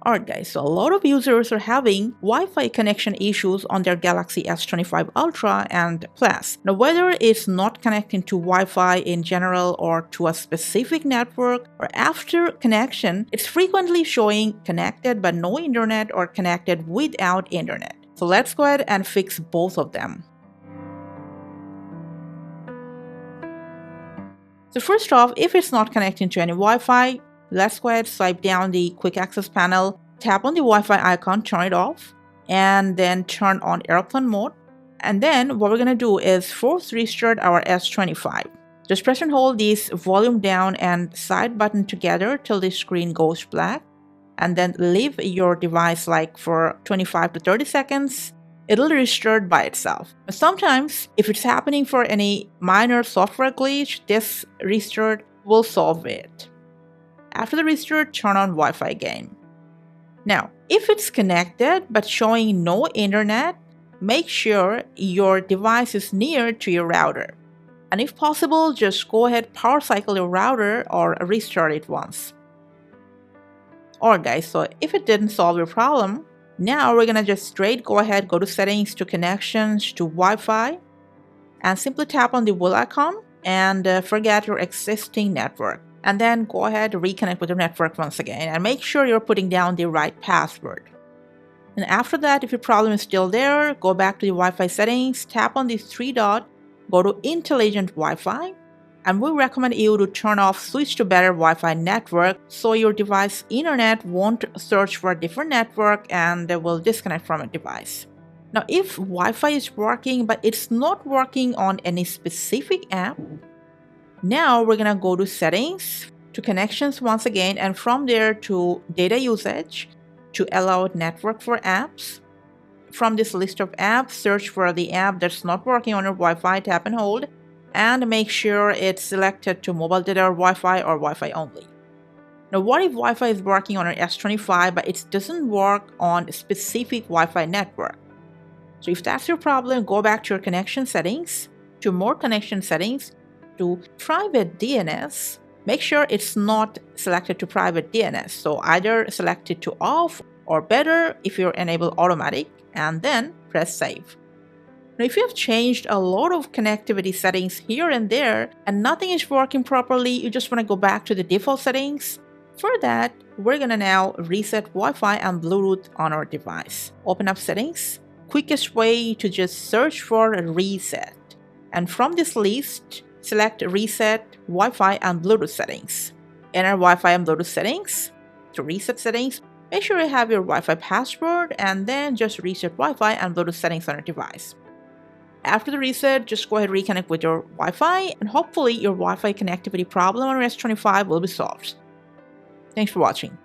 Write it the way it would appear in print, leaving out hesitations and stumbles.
Alright guys, so a lot of users are having Wi-Fi connection issues on their Galaxy S25 Ultra and Plus. Now whether it's not connecting to Wi-Fi in general or to a specific network, or after connection, it's frequently showing connected but no internet or connected without internet. So let's go ahead and fix both of them. So first off, if it's not connecting to any Wi-Fi, let's go ahead, swipe down the quick access panel, tap on the Wi-Fi icon, turn it off, and then turn on airplane mode. And then what we're going to do is force restart our S25. Just press and hold this volume down and side button together till the screen goes black. And then leave your device like for 25 to 30 seconds. It'll restart by itself. Sometimes, if it's happening for any minor software glitch, this restart will solve it. After the restart, turn on Wi-Fi again. Now, if it's connected but showing no internet, make sure your device is near to your router. And if possible, just go ahead, power cycle your router or restart it once. Alright guys, so if it didn't solve your problem, now we're gonna just straight go ahead, go to settings, to connections, to Wi-Fi, and simply tap on the wheel icon and forget your existing network. And then go ahead, reconnect with your network once again and make sure you're putting down the right password. And after that, if your problem is still there, go back to the Wi-Fi settings, tap on these three dots, go to Intelligent Wi-Fi, and we recommend you to turn off Switch to Better Wi-Fi Network so your device internet won't search for a different network and will disconnect from a device. Now, if Wi-Fi is working but it's not working on any specific app, now we're gonna go to settings, to connections once again, and from there to data usage, to allow network for apps. From this list of apps, search for the app that's not working on your Wi-Fi, tap and hold, and make sure it's selected to mobile data or Wi-Fi or Wi-Fi only. Now, what if Wi-Fi is working on your S25 but it doesn't work on a specific Wi-Fi network? So if that's your problem, go back to your connection settings, to more connection settings, to private DNS. Make sure it's not selected to private DNS. So either select it to off or better if you enable automatic, and then press save. Now, if you have changed a lot of connectivity settings here and there and nothing is working properly, you just want to go back to the default settings. For that, we're going to now reset Wi-Fi and Bluetooth on our device. Open up settings. Quickest way to just search for reset. And from this list, select reset Wi-Fi and Bluetooth settings. Enter Wi-Fi and Bluetooth settings. To reset settings, make sure you have your Wi-Fi password and then just reset Wi-Fi and Bluetooth settings on your device. After the reset, just go ahead and reconnect with your Wi-Fi, and hopefully your Wi-Fi connectivity problem on your S25 will be solved. Thanks for watching.